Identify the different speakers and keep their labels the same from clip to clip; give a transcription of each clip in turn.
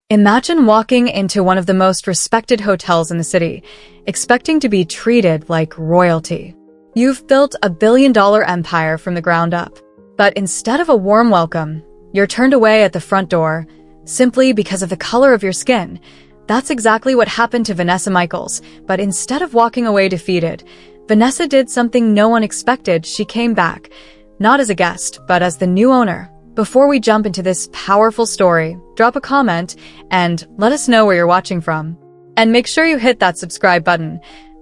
Speaker 1: Imagine walking into one of the most respected hotels in the city, expecting to be treated like royalty. You've built a billion-dollar empire from the ground up. But instead of a warm welcome, you're turned away at the front door, simply because of the color of your skin. That's exactly what happened to Vanessa Michaels, but instead of walking away defeated, Vanessa did something no one expected. She came back, not as a guest, but as the new owner. Before we jump into this powerful story, drop a comment and let us know where you're watching from. And make sure you hit that subscribe button.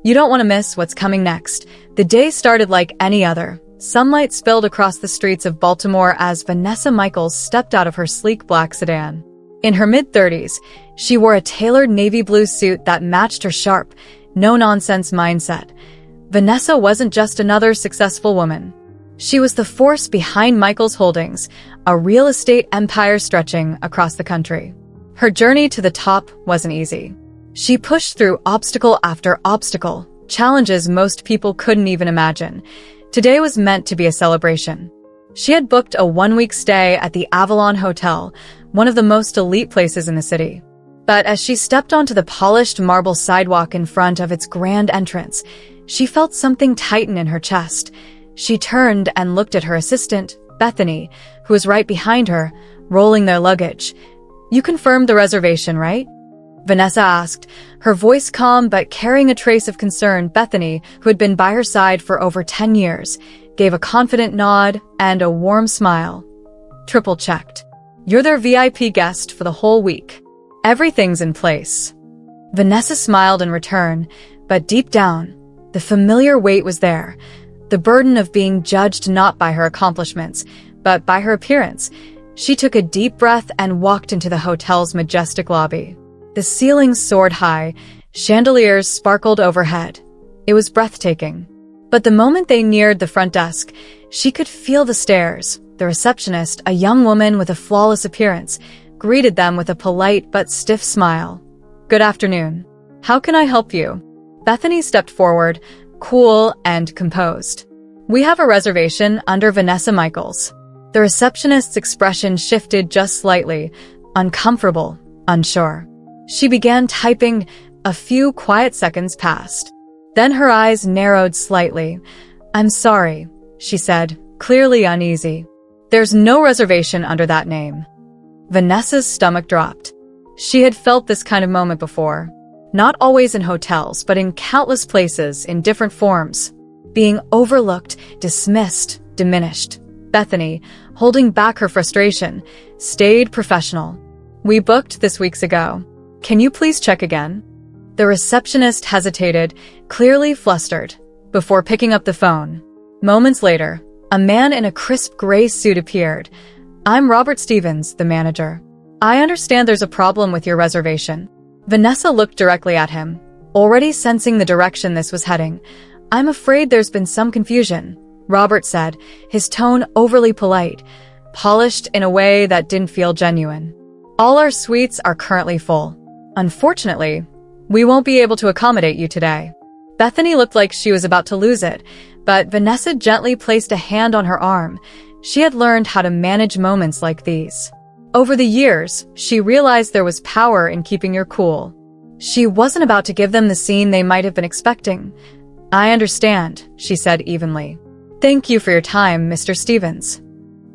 Speaker 1: You don't want to miss what's coming next. The day started like any other. Sunlight spilled across the streets of Baltimore as Vanessa Michaels stepped out of her sleek black sedan. In her mid-30s, she wore a tailored navy blue suit that matched her sharp, no-nonsense mindset. Vanessa wasn't just another successful woman. She was the force behind Michaels Holdings, a real estate empire stretching across the country. Her journey to the top wasn't easy. She pushed through obstacle after obstacle, challenges most people couldn't even imagine. Today was meant to be a celebration. She had booked a one-week stay at the Avalon Hotel, one of the most elite places in the city. But as she stepped onto the polished marble sidewalk in front of its grand entrance, she felt something tighten in her chest. She turned and looked at her assistant, Bethany, who was right behind her, rolling their luggage. "You confirmed the reservation, right?" Vanessa asked, her voice calm but carrying a trace of concern. Bethany, who had been by her side for over 10 years, gave a confident nod and a warm smile. "Triple-checked. You're their VIP guest for the whole week. Everything's in place." Vanessa smiled in return, but deep down, the familiar weight was there. The burden of being judged not by her accomplishments, but by her appearance. She took a deep breath and walked into the hotel's majestic lobby. The ceilings soared high, chandeliers sparkled overhead. It was breathtaking. But the moment they neared the front desk, she could feel the stares. The receptionist, a young woman with a flawless appearance, greeted them with a polite but stiff smile. "Good afternoon. How can I help you?" Bethany stepped forward, cool and composed. "We have a reservation under Vanessa Michaels." The receptionist's expression shifted just slightly, uncomfortable, unsure. She began typing. A few quiet seconds passed. Then her eyes narrowed slightly. "I'm sorry," she said, clearly uneasy. "There's no reservation under that name." Vanessa's stomach dropped. She had felt this kind of moment before. Not always in hotels, but in countless places in different forms. Being overlooked, dismissed, diminished. Bethany, holding back her frustration, stayed professional. "We booked this weeks ago. Can you please check again?" The receptionist hesitated, clearly flustered, before picking up the phone. Moments later, a man in a crisp gray suit appeared. "I'm Robert Stevens, the manager. I understand there's a problem with your reservation." Vanessa looked directly at him, already sensing the direction this was heading. "I'm afraid there's been some confusion," Robert said, his tone overly polite, polished in a way that didn't feel genuine. "All our suites are currently full. Unfortunately, we won't be able to accommodate you today." Bethany looked like she was about to lose it, but Vanessa gently placed a hand on her arm. She had learned how to manage moments like these. Over the years, she realized there was power in keeping your cool. She wasn't about to give them the scene they might have been expecting. "I understand," she said evenly. "Thank you for your time, Mr. Stevens."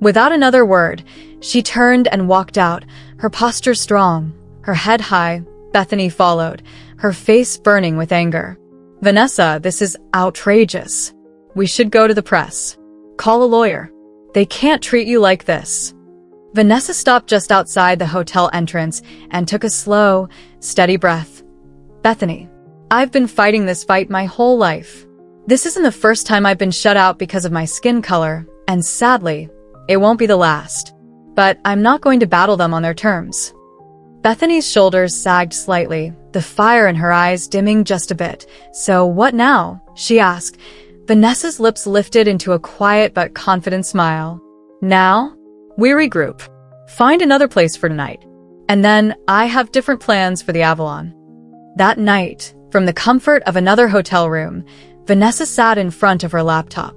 Speaker 1: Without another word, she turned and walked out, her posture strong, her head high. Bethany followed, her face burning with anger. "Vanessa, this is outrageous. We should go to the press. Call a lawyer. They can't treat you like this." Vanessa stopped just outside the hotel entrance and took a slow, steady breath. "Bethany, I've been fighting this fight my whole life. This isn't the first time I've been shut out because of my skin color, and sadly, it won't be the last. But I'm not going to battle them on their terms." Bethany's shoulders sagged slightly, the fire in her eyes dimming just a bit. "So what now?" she asked. Vanessa's lips lifted into a quiet but confident smile. "Now? We regroup. Find another place for tonight. And then I have different plans for the Avalon." That night, from the comfort of another hotel room, Vanessa sat in front of her laptop.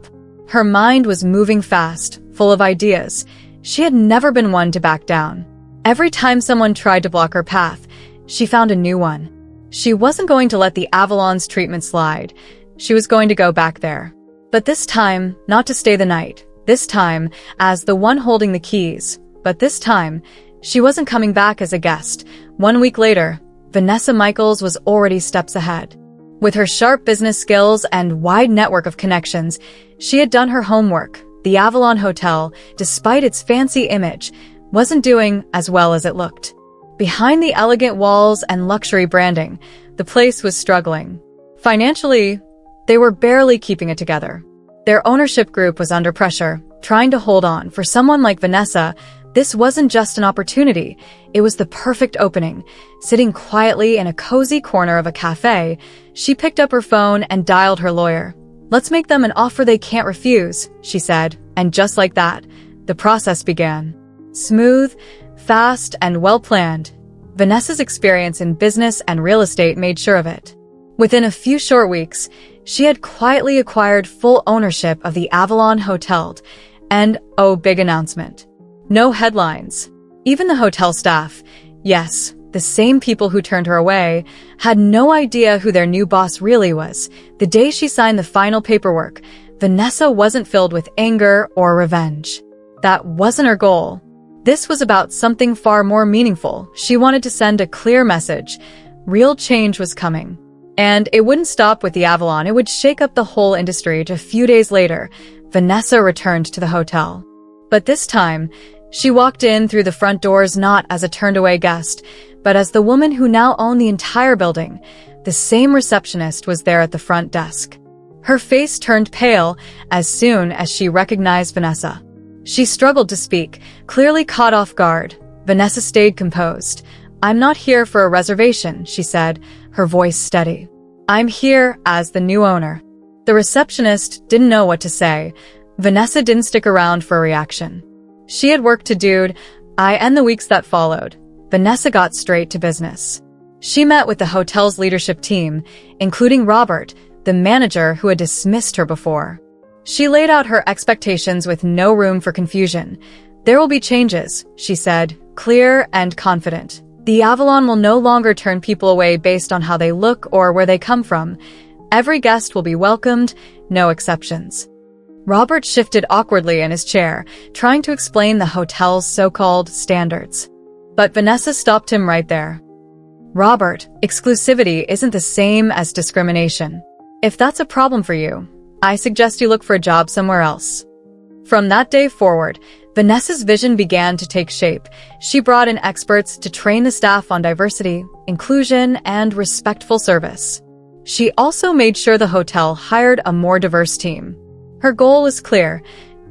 Speaker 1: Her mind was moving fast, full of ideas. She had never been one to back down. Every time someone tried to block her path, she found a new one. She wasn't going to let the Avalon's treatment slide. She was going to go back there. But this time, not to stay the night. This time, as the one holding the keys. But this time, she wasn't coming back as a guest. 1 week later, Vanessa Michaels was already steps ahead. With her sharp business skills and wide network of connections, she had done her homework. The Avalon Hotel, despite its fancy image, wasn't doing as well as it looked. Behind the elegant walls and luxury branding, the place was struggling. Financially, they were barely keeping it together. Their ownership group was under pressure, trying to hold on. For someone like Vanessa, this wasn't just an opportunity, it was the perfect opening. Sitting quietly in a cozy corner of a cafe, she picked up her phone and dialed her lawyer. "Let's make them an offer they can't refuse," she said, and just like that, the process began. Smooth, fast, and well-planned, Vanessa's experience in business and real estate made sure of it. Within a few short weeks, she had quietly acquired full ownership of the Avalon Hotel, and, oh, big announcement. No headlines. Even the hotel staff, yes, the same people who turned her away, had no idea who their new boss really was. The day she signed the final paperwork, Vanessa wasn't filled with anger or revenge. That wasn't her goal. This was about something far more meaningful. She wanted to send a clear message. Real change was coming. And it wouldn't stop with the Avalon, it would shake up the whole industry. A few days later, Vanessa returned to the hotel. But this time, she walked in through the front doors not as a turned-away guest, but as the woman who now owned the entire building. The same receptionist was there at the front desk. Her face turned pale as soon as she recognized Vanessa. She struggled to speak, clearly caught off guard. Vanessa stayed composed. "I'm not here for a reservation," she said, her voice steady. "I'm here as the new owner." The receptionist didn't know what to say. Vanessa didn't stick around for a reaction. She had work to do, and the weeks that followed, Vanessa got straight to business. She met with the hotel's leadership team, including Robert, the manager who had dismissed her before. She laid out her expectations with no room for confusion. "There will be changes," she said, clear and confident. "The Avalon will no longer turn people away based on how they look or where they come from. Every guest will be welcomed, no exceptions." Robert shifted awkwardly in his chair, trying to explain the hotel's so-called standards. But Vanessa stopped him right there. "Robert, exclusivity isn't the same as discrimination. If that's a problem for you, I suggest you look for a job somewhere else." From that day forward, Vanessa's vision began to take shape. She brought in experts to train the staff on diversity, inclusion, and respectful service. She also made sure the hotel hired a more diverse team. Her goal was clear: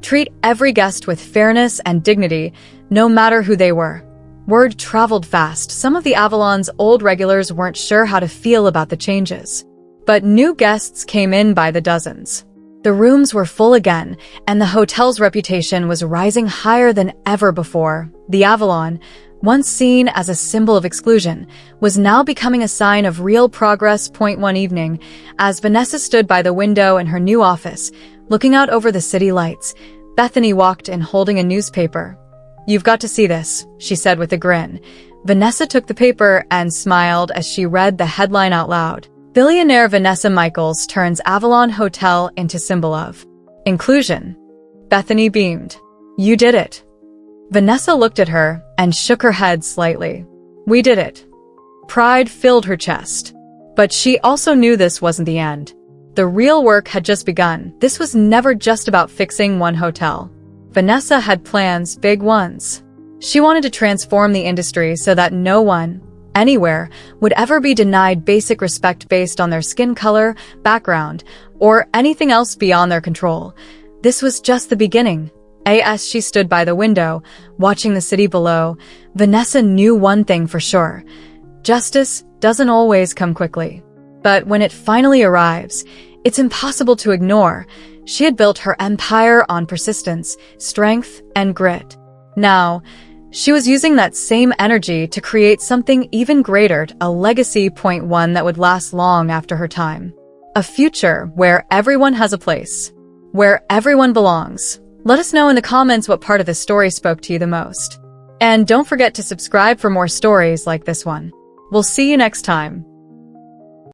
Speaker 1: treat every guest with fairness and dignity, no matter who they were. Word traveled fast. Some of the Avalon's old regulars weren't sure how to feel about the changes. But new guests came in by the dozens. The rooms were full again, and the hotel's reputation was rising higher than ever before. The Avalon, once seen as a symbol of exclusion, was now becoming a sign of real progress. One evening, as Vanessa stood by the window in her new office, looking out over the city lights, Bethany walked in holding a newspaper. "You've got to see this," she said with a grin. Vanessa took the paper and smiled as she read the headline out loud. "Billionaire Vanessa Michaels turns Avalon Hotel into symbol of inclusion." Bethany beamed. "You did it." Vanessa looked at her and shook her head slightly. "We did it." Pride filled her chest. But she also knew this wasn't the end. The real work had just begun. This was never just about fixing one hotel. Vanessa had plans, big ones. She wanted to transform the industry so that no one, anywhere, would ever be denied basic respect based on their skin color, background, or anything else beyond their control. This was just the beginning. As she stood by the window, watching the city below, Vanessa knew one thing for sure: justice doesn't always come quickly. But when it finally arrives, it's impossible to ignore. She had built her empire on persistence, strength, and grit. Now, she was using that same energy to create something even greater, a legacy. One that would last long after her time. A future where everyone has a place, where everyone belongs. Let us know in the comments what part of this story spoke to you the most. And don't forget to subscribe for more stories like this one. We'll see you next time.